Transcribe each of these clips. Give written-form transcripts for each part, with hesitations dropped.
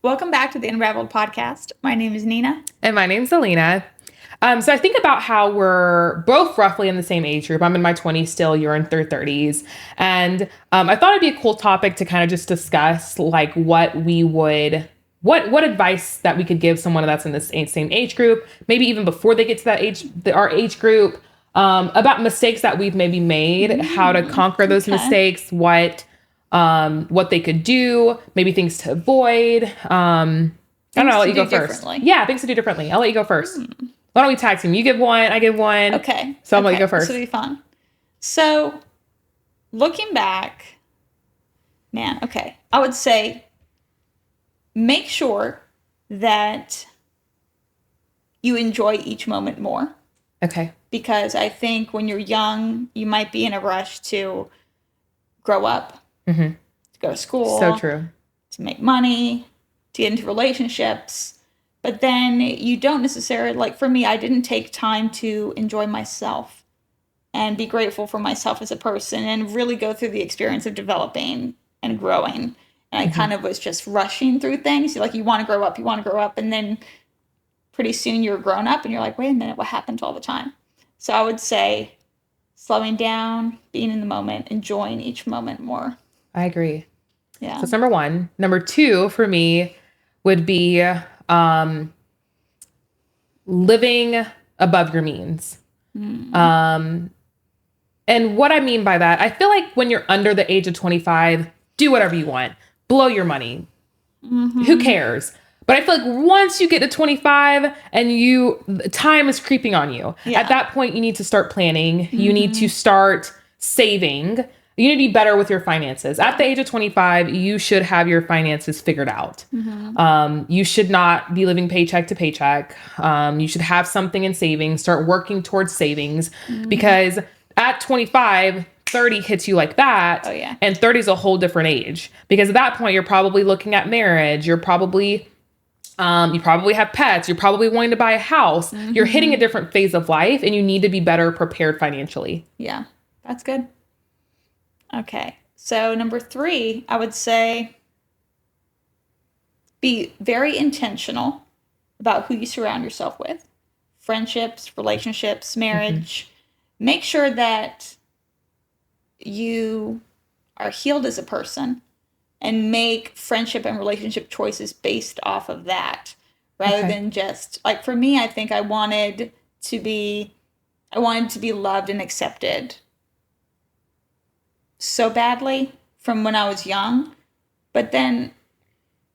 Welcome back to the Unraveled Podcast. My name is Nina. And my name's Alina. So I think about how we're both roughly in the same age group. I'm in my 20s still, you're in your 30s. And I thought it'd be a cool topic to kind of just discuss like what advice that we could give someone that's in the same age group, maybe even before they get to that age, our age group, about mistakes that we've maybe made, how to conquer those mistakes, what they could do, maybe things to avoid. I don't know, I'll let you go first. Yeah, things to do differently. I'll let you go first. Why don't we tag team? You give one, I give one. Okay. So I'll let you go first. This will be fun. So, looking back, I would say make sure that you enjoy each moment more. Okay. Because I think when you're young, you might be in a rush to grow up, to go to school. So true. To make money, to get into relationships. But then you don't necessarily, like for me, I didn't take time to enjoy myself and be grateful for myself as a person and really go through the experience of developing and growing. And I kind of was just rushing through things. Like you want to grow up. And then pretty soon you're grown up and you're like, wait a minute, what happened to all the time? So I would say slowing down, being in the moment, enjoying each moment more. I agree. Yeah. So that's number one. Number two for me would be living above your means. And what I mean by that, I feel like when you're under the age of 25, do whatever you want. Blow your money. Who cares? But I feel like once you get to 25 and time is creeping on you. Yeah. At that point, you need to start planning. You need to start saving. You need to be better with your finances. At the age of 25, you should have your finances figured out. You should not be living paycheck to paycheck. You should have something in savings, start working towards savings because at 25, 30 hits you like that. Oh, yeah. And 30 is a whole different age because at that point, you're probably looking at marriage. You're probably, you probably have pets. You're probably wanting to buy a house. You're hitting a different phase of life and you need to be better prepared financially. Yeah, that's good. Okay, so number 3, I would say be very intentional about who you surround yourself with. Friendships, relationships, marriage. Make sure that you are healed as a person and make friendship and relationship choices based off of that rather than just, like for me, I think I wanted to be loved and accepted so badly from when I was young, but then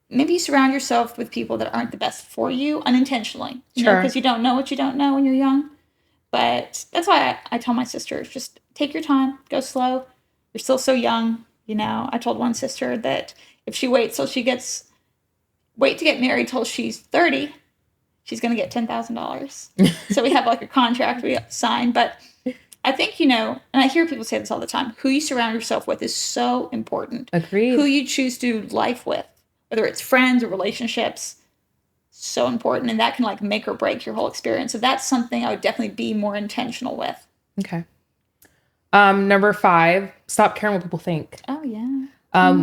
maybe you surround yourself with people that aren't the best for you unintentionally, because you don't know what you don't know when you're young. But that's why I tell my sisters, just take your time, go slow. You're still so young. I told one sister that if she waits till to get married till she's 30, she's going to get $10,000. So we have like a contract we sign, but I think, and I hear people say this all the time, who you surround yourself with is so important. Agreed. Who you choose to do life with, whether it's friends or relationships, so important. And that can like make or break your whole experience. So that's something I would definitely be more intentional with. Okay. Number 5, stop caring what people think. Oh, yeah. I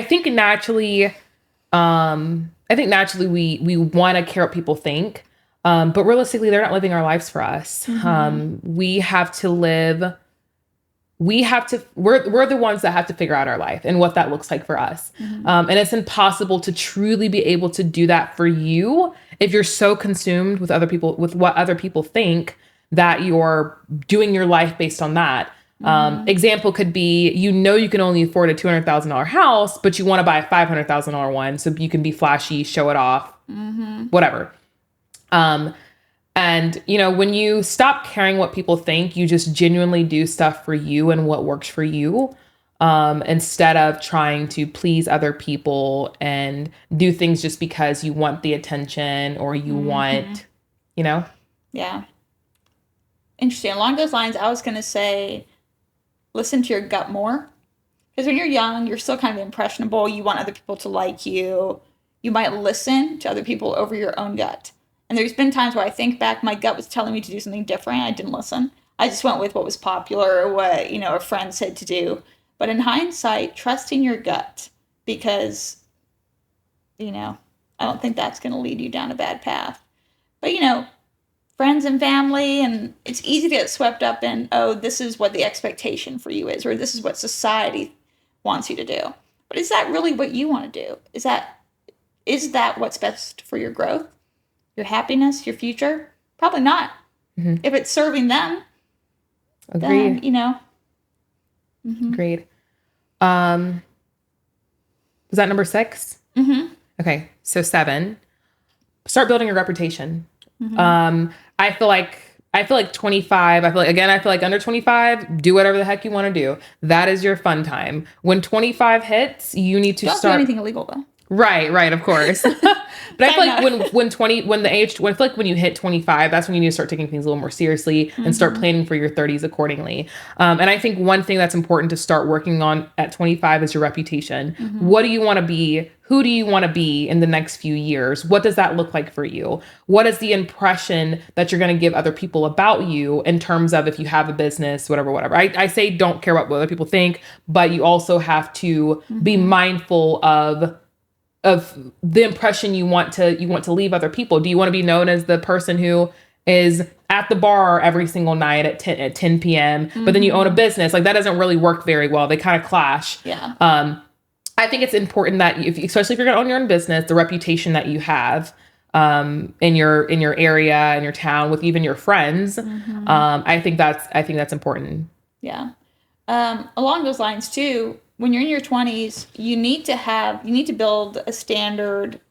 think naturally we want to care what people think. But realistically, they're not living our lives for us. We're the ones that have to figure out our life and what that looks like for us. And it's impossible to truly be able to do that for you if you're so consumed with what other people think that you're doing your life based on that. Example could be, you can only afford a $200,000 house, but you want to buy a $500,000 one so you can be flashy, show it off, whatever. And when you stop caring what people think, you just genuinely do stuff for you and what works for you, instead of trying to please other people and do things just because you want the attention or you want, Yeah. Interesting. Along those lines, I was going to say, listen to your gut more. Because when you're young, you're still kind of impressionable. You want other people to like you. You might listen to other people over your own gut. And there's been times where I think back, my gut was telling me to do something different. I didn't listen. I just went with what was popular or what, a friend said to do. But in hindsight, trusting your gut, because I don't think that's going to lead you down a bad path. But, friends and family, and it's easy to get swept up in, oh, this is what the expectation for you is, or this is what society wants you to do. But is that really what you want to do? Is that what's best for your growth, your happiness, your future? Probably not. Mm-hmm. If it's serving them, Agreed. Then, Mm-hmm. Agreed. Was that number 6? Mm-hmm. Okay, so 7. Start building your reputation. Mm-hmm. I feel like 25. I feel like under 25, do whatever the heck you want to do. That is your fun time. When 25 hits, you need to Don't start. do anything illegal though. Right, of course. But I feel like when you hit 25, that's when you need to start taking things a little more seriously and start planning for your 30s accordingly. And I think one thing that's important to start working on at 25 is your reputation. Mm-hmm. What do you want to be? Who do you want to be in the next few years? What does that look like for you? What is the impression that you're going to give other people about you in terms of if you have a business, whatever. I say don't care about what other people think, but you also have to be mindful of the impression you want to leave other people. Do you want to be known as the person who is at the bar every single night at 10 p.m., but then you own a business? Like, that doesn't really work very well. They kind of clash. Yeah. I think it's important that especially if you're going to own your own business, the reputation that you have in your area, in your town, with even your friends. Mm-hmm. I think that's important. Yeah. Along those lines too, when you're in your 20s, you need to build a standard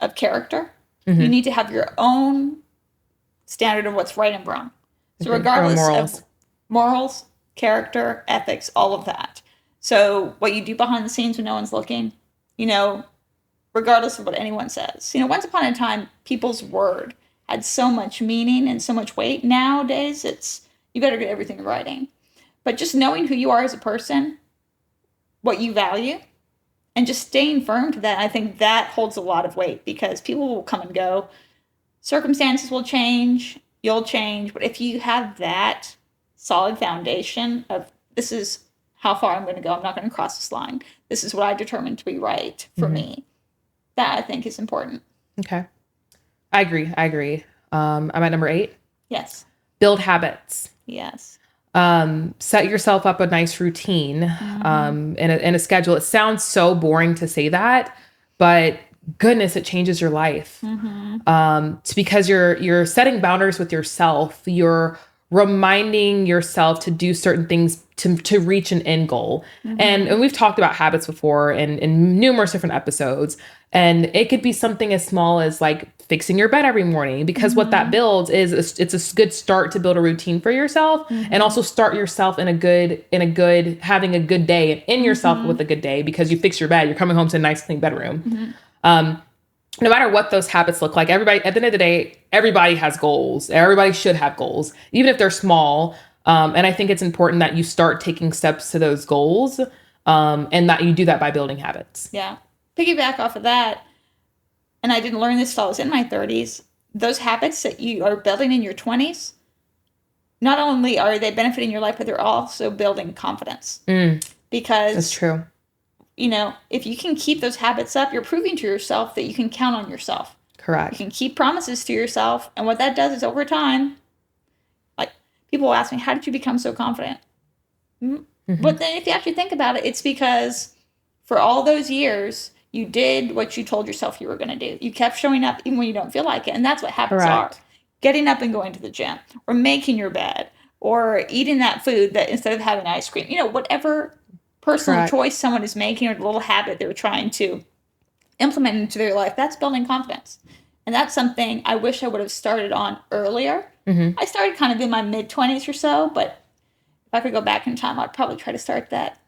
of character. Mm-hmm. You need to have your own standard of what's right and wrong. So regardless of morals, character, ethics, all of that. So what you do behind the scenes when no one's looking, regardless of what anyone says. Once upon a time, people's word had so much meaning and so much weight. Nowadays, you better get everything in writing. But just knowing who you are as a person, what you value, and just staying firm to that, I think that holds a lot of weight, because people will come and go. Circumstances will change. You'll change. But if you have that solid foundation of, this is how far I'm going to go, I'm not going to cross this line, this is what I determined to be right for me, that I think is important. Okay. I agree. I'm at number 8. Yes. Build habits. Yes. Set yourself up a nice routine, and a schedule. It sounds so boring to say that, but goodness, it changes your life. Mm-hmm. It's because you're setting boundaries with yourself. You're reminding yourself to do certain things to reach an end goal. Mm-hmm. And we've talked about habits before in numerous different episodes. And it could be something as small as like fixing your bed every morning, because what that builds is it's a good start to build a routine for yourself, and also start yourself in a good having a good day, and end yourself with a good day, because you fix your bed, you're coming home to a nice clean bedroom. No matter what those habits look like, everybody, at the end of the day, everybody has goals. Everybody should have goals, even if they're small. And I think it's important that you start taking steps to those goals, and that you do that by building habits. Yeah. Piggyback off of that, and I didn't learn this until I was in my 30s, those habits that you are building in your 20s, not only are they benefiting your life, but they're also building confidence. Because that's true. If you can keep those habits up, you're proving to yourself that you can count on yourself. Correct. You can keep promises to yourself. And what that does is, over time, like, people will ask me, how did you become so confident? But then if you actually think about it, it's because for all those years, you did what you told yourself you were going to do. You kept showing up even when you don't feel like it. And that's what habits are. Getting up and going to the gym, or making your bed, or eating that food that instead of having ice cream, whatever personal choice someone is making, or the little habit they're trying to implement into their life, that's building confidence. And that's something I wish I would have started on earlier. I started kind of in my mid-20s or so, but if I could go back in time, I'd probably try to start that,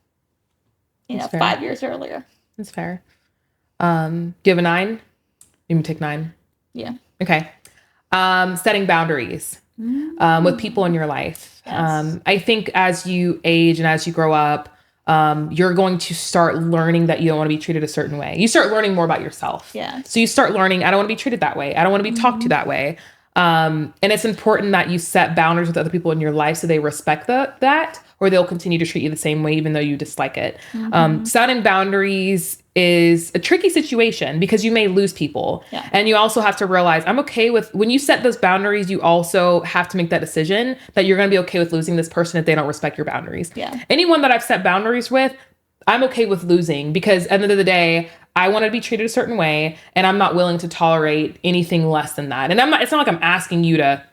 5 years earlier. That's fair. Do you have a 9? You can take 9. Yeah. Okay. Setting boundaries with people in your life. Yes. I think as you age and as you grow up, you're going to start learning that you don't want to be treated a certain way. You start learning more about yourself. Yeah. So you start learning, I don't want to be treated that way. I don't want to be talked to that way. And it's important that you set boundaries with other people in your life so they respect that, or they'll continue to treat you the same way, even though you dislike it. Mm-hmm. Setting boundaries is a tricky situation because you may lose people. Yeah. And you also have to realize I'm okay with, when you set those boundaries, you also have to make that decision that you're going to be okay with losing this person if they don't respect your boundaries. Yeah. Anyone that I've set boundaries with, I'm okay with losing because at the end of the day, I want to be treated a certain way and I'm not willing to tolerate anything less than that. And it's not like I'm asking you to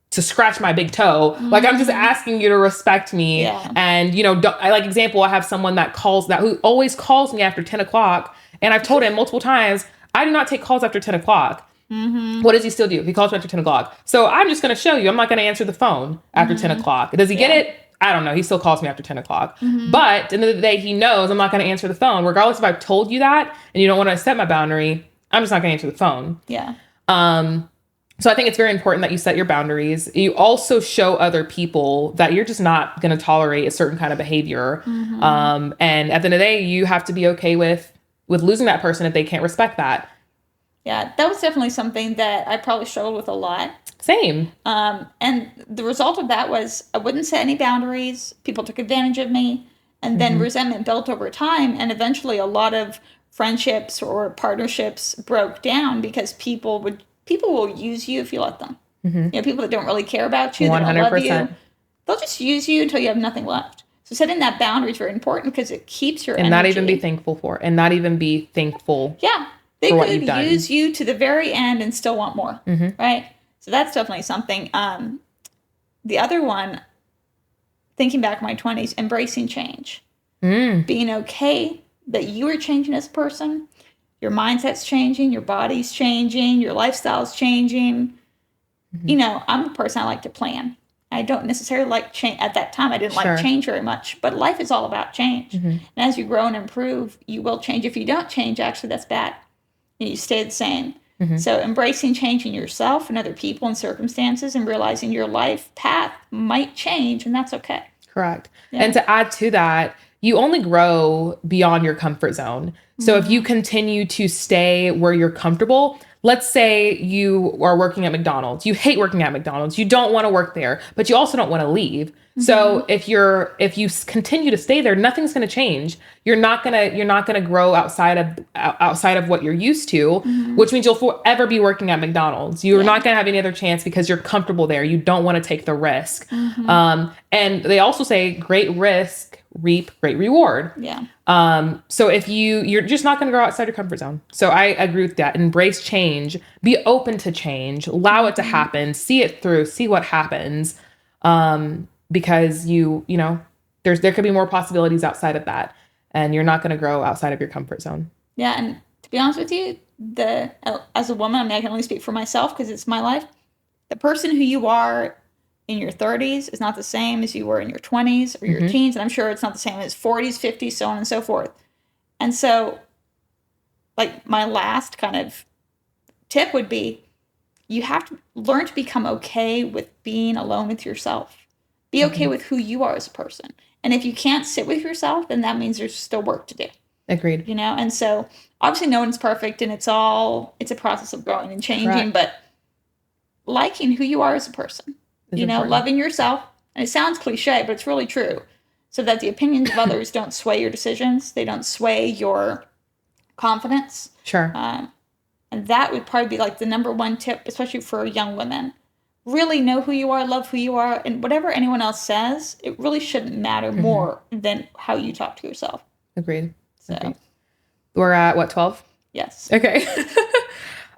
scratch my big toe. Mm-hmm. Like I'm just asking you to respect me. Yeah. And, example, I have someone who always calls me after 10 o'clock. And I've told him multiple times, I do not take calls after 10 o'clock. Mm-hmm. What does he still do? He calls me after 10 o'clock. So I'm just going to show you, I'm not going to answer the phone after 10 o'clock. Does he get it? I don't know. He still calls me after 10 o'clock. Mm-hmm. But at the end of the day, he knows I'm not going to answer the phone. Regardless if I've told you that and you don't want to set my boundary, I'm just not going to answer the phone. Yeah. So I think it's very important that you set your boundaries. You also show other people that you're just not going to tolerate a certain kind of behavior. Mm-hmm. And at the end of the day, you have to be okay with losing that person if they can't respect that. Yeah, that was definitely something that I probably struggled with a lot. Same. And the result of that was I wouldn't set any boundaries. People took advantage of me. And then resentment built over time. And eventually a lot of friendships or partnerships broke down because people will use you if you let them. Mm-hmm. People that don't really care about you, 100%. That don't love you, they'll just use you until you have nothing left. So setting that boundary is very important because it keeps your energy. And not even be thankful. Yeah. They could use you to the very end and still want more, right? So that's definitely something. The other one, thinking back in my 20s, embracing change. Being okay that you are changing as a person. Your mindset's changing, your body's changing, your lifestyle's changing. Mm-hmm. I'm a person I like to plan. I don't necessarily like change. At that time, I didn't like change very much, but life is all about change. Mm-hmm. And as you grow and improve, you will change. If you don't change, actually, that's bad. And you stay the same. Mm-hmm. So embracing changing yourself and other people and circumstances and realizing your life path might change, and that's okay. Correct. Yeah. And to add to that, you only grow beyond your comfort zone. So if you continue to stay where you're comfortable, let's say you are working at McDonald's, you hate working at McDonald's, you don't want to work there, but you also don't want to leave. Mm-hmm. So if you continue to stay there, nothing's going to change. You're not going to grow outside of what you're used to, which means you'll forever be working at McDonald's. You're not going to have any other chance because you're comfortable there. You don't want to take the risk. Mm-hmm. And they also say great risk, reap great reward. Yeah. So if you're just not going to grow outside your comfort zone. So I agree with that. Embrace change, be open to change, allow it to happen, see it through, see what happens. Because there could be more possibilities outside of that and you're not going to grow outside of your comfort zone. Yeah. And to be honest with you, as a woman, I can only speak for myself because it's my life. The person who you are in your 30s is not the same as you were in your 20s or your teens. And I'm sure it's not the same as 40s, 50s, so on and so forth. And so, like, my last kind of tip would be you have to learn to become okay with being alone with yourself. Be okay with who you are as a person. And if you can't sit with yourself, then that means there's still work to do. Agreed. And so obviously no one's perfect and it's a process of growing and changing, Correct. But liking who you are as a person. Loving yourself. And it sounds cliche, but it's really true. So that the opinions of others don't sway your decisions. They don't sway your confidence. Sure. And that would probably be like the number one tip, especially for young women. Really know who you are, love who you are. And whatever anyone else says, it really shouldn't matter more than how you talk to yourself. Agreed. So Agreed. We're at what, 12? Yes. Okay.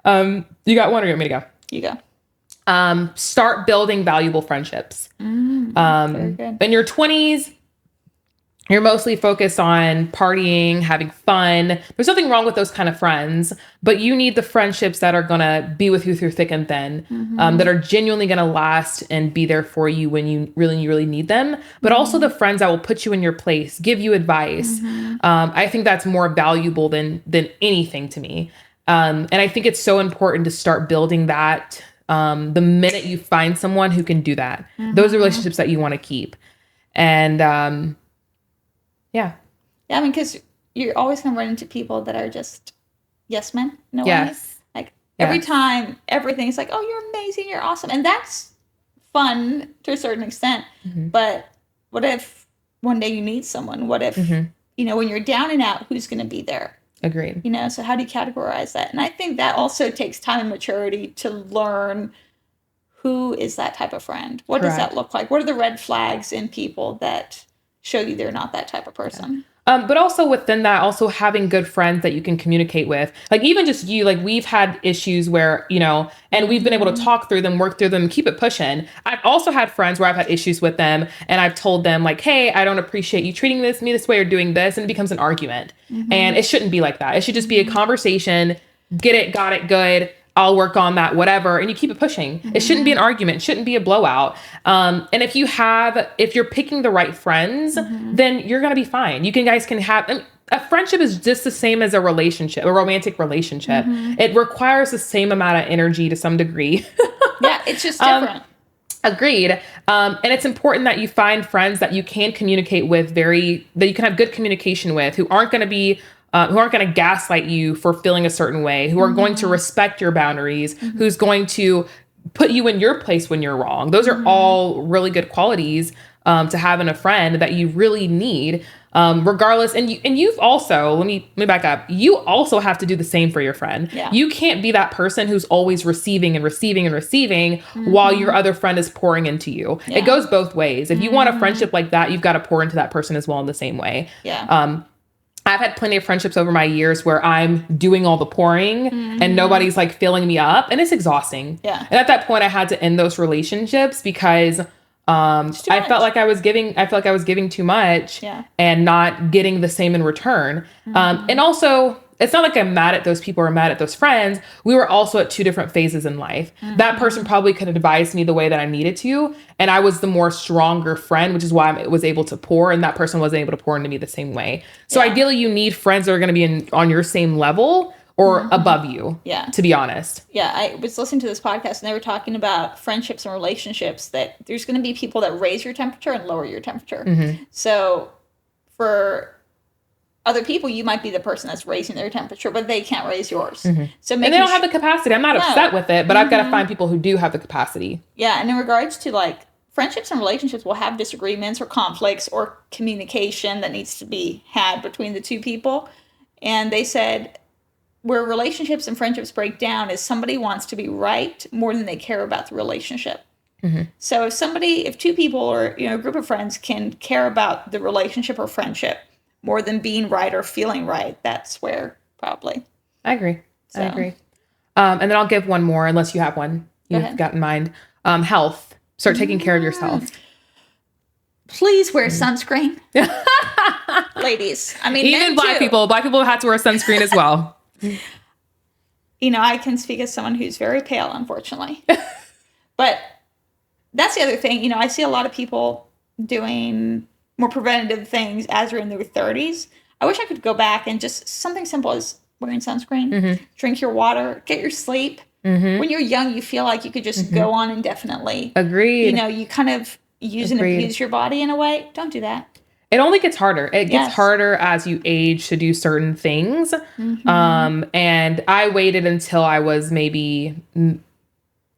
You got one or you want me to go? You go. Start building valuable friendships. Very good. In your 20s, you're mostly focused on partying, having fun. There's nothing wrong with those kind of friends, but you need the friendships that are going to be with you through thick and thin, that are genuinely going to last and be there for you when you really need them, but also the friends that will put you in your place, give you advice. I think that's more valuable than anything to me. And I think it's so important to start building that. The minute you find someone who can do that, those are relationships that you want to keep. And, yeah, I mean, because you're always going to run into people that are just yes men. Yes. Like every time, everything's like, oh, you're amazing, you're awesome. And that's fun to a certain extent. But what if one day you need someone? What if, when you're down and out, who's going to be there? Agreed. So how do you categorize that? And I think that also takes time and maturity to learn who is that type of friend. What does that look like? What are the red flags in people that show you they're not that type of person? Yeah. But also within that, also having good friends that you can communicate with, like even just you, like we've had issues where, and we've been able to talk through them, work through them, keep it pushing. I've also had friends where I've had issues with them and I've told them like, hey, I don't appreciate you treating me this way or doing this. And it becomes an argument. And it shouldn't be like that. It should just be a conversation. Get it, got it, good. I'll work on that, whatever. And you keep it pushing. It shouldn't be an argument. It shouldn't be a blowout. And if you're picking the right friends, then you're going to be fine. Guys can have, a friendship is just the same as a relationship, a romantic relationship. It requires the same amount of energy to some degree. Yeah, it's just different. Agreed. And it's important that you find friends that you can communicate with that you can have good communication with, who aren't going to gaslight you for feeling a certain way, who are going to respect your boundaries, who's going to put you in your place when you're wrong. Those are all really good qualities to have in a friend that you really need, regardless. And you've also, let me back up. You also have to do the same for your friend. Yeah. You can't be that person who's always receiving and receiving and receiving while your other friend is pouring into you. Yeah. It goes both ways. If you want a friendship like that, you've got to pour into that person as well in the same way. Yeah. I've had plenty of friendships over my years where I'm doing all the pouring and nobody's like filling me up, and it's exhausting. Yeah. And at that point I had to end those relationships because I felt like I was giving too much and not getting the same in return. And also, it's not like I'm mad at those people or mad at those friends. We were also at two different phases in life. That person probably could advise me the way that I needed to. And I was the more stronger friend, which is why I was able to pour, and that person wasn't able to pour into me the same way. So ideally you need friends that are going to be on your same level or above you, to be honest. Yeah, I was listening to this podcast and they were talking about friendships and relationships, that there's going to be people that raise your temperature and lower your temperature. So for other people, you might be the person that's raising their temperature, but they can't raise yours. So and they don't have the capacity. I'm not upset with it, but I've got to find people who do have the capacity. Yeah, and in regards to like friendships and relationships will have disagreements or conflicts or communication that needs to be had between the two people. And they said where relationships and friendships break down is somebody wants to be right more than they care about the relationship. So if two people or a group of friends can care about the relationship or friendship more than being right or feeling right, that's where probably. I agree. And then I'll give one more, unless you have one you've got in mind. Health. Start taking care of yourself. Please wear sunscreen. Ladies. I mean, even Black people have to wear sunscreen as well. I can speak as someone who's very pale, unfortunately. But that's the other thing. I see a lot of people doing more preventative things as we're in their 30s. I wish I could go back and just something simple as wearing sunscreen, drink your water, get your sleep. When you're young, you feel like you could just go on indefinitely. Agreed. You kind of use and abuse your body in a way. Don't do that. It only gets harder. It gets harder as you age to do certain things. And I waited until I was maybe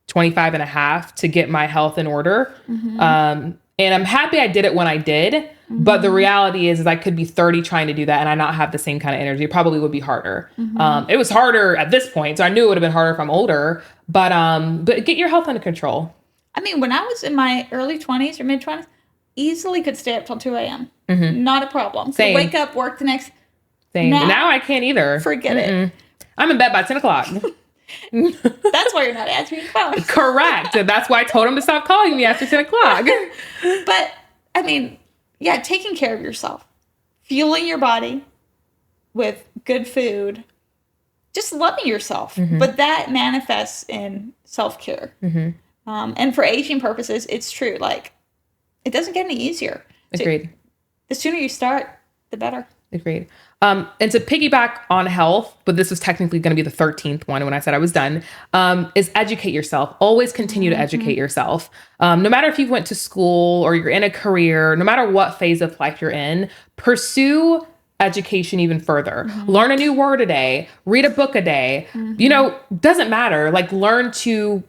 25 and a half to get my health in order. And I'm happy I did it when I did. But the reality is I could be 30 trying to do that and I not have the same kind of energy. It probably would be harder. It was harder at this point. So I knew it would have been harder if I'm older. But get your health under control. I mean, when I was in my early 20s or mid 20s, easily could stay up till 2 a.m. Not a problem. Same. Could wake up, work the next. Same. Now I can't either. Forget it. I'm in bed by 10 o'clock. That's why you're not answering your phone. Correct. That's why I told him to stop calling me after 10 o'clock. But, I mean, taking care of yourself. Fueling your body with good food. Just loving yourself. But that manifests in self-care. And for aging purposes, it's true. Like, it doesn't get any easier. Agreed. So, the sooner you start, the better. Agreed. And to piggyback on health, but this was technically going to be the 13th one when I said I was done, is educate yourself. Always continue to educate yourself. No matter if you went to school or you're in a career, no matter what phase of life you're in, pursue education even further. Learn a new word a day, read a book a day, doesn't matter. Like learn to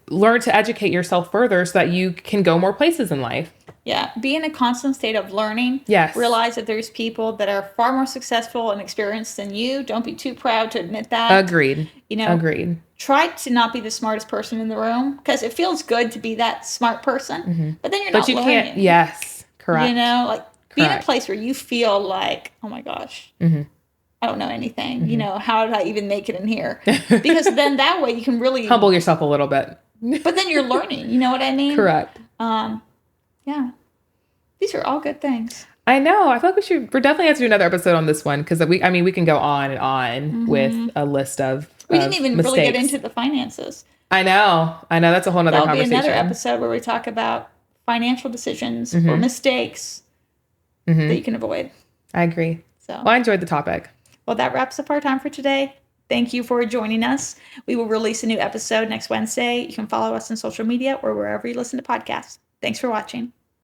educate yourself further so that you can go more places in life. Yeah. Be in a constant state of learning. Yes. Realize that there's people that are far more successful and experienced than you. Don't be too proud to admit that. Agreed. Agreed. Try to not be the smartest person in the room because it feels good to be that smart person, but then you're not learning. Can't. Yes. Correct. Be in a place where you feel like, oh my gosh, I don't know anything. How did I even make it in here? Because then that way you can really humble yourself a little bit. But then you're learning. You know what I mean? Correct. Yeah. These are all good things. I know. I feel like we're definitely have to do another episode on this one because we can go on and on with a list of We didn't even mistakes. really get into the finances. I know. That's a whole nother conversation. That'll be another episode where we talk about financial decisions or mistakes that you can avoid. I agree. Well, I enjoyed the topic. Well, that wraps up our time for today. Thank you for joining us. We will release a new episode next Wednesday. You can follow us on social media or wherever you listen to podcasts. Thanks for watching.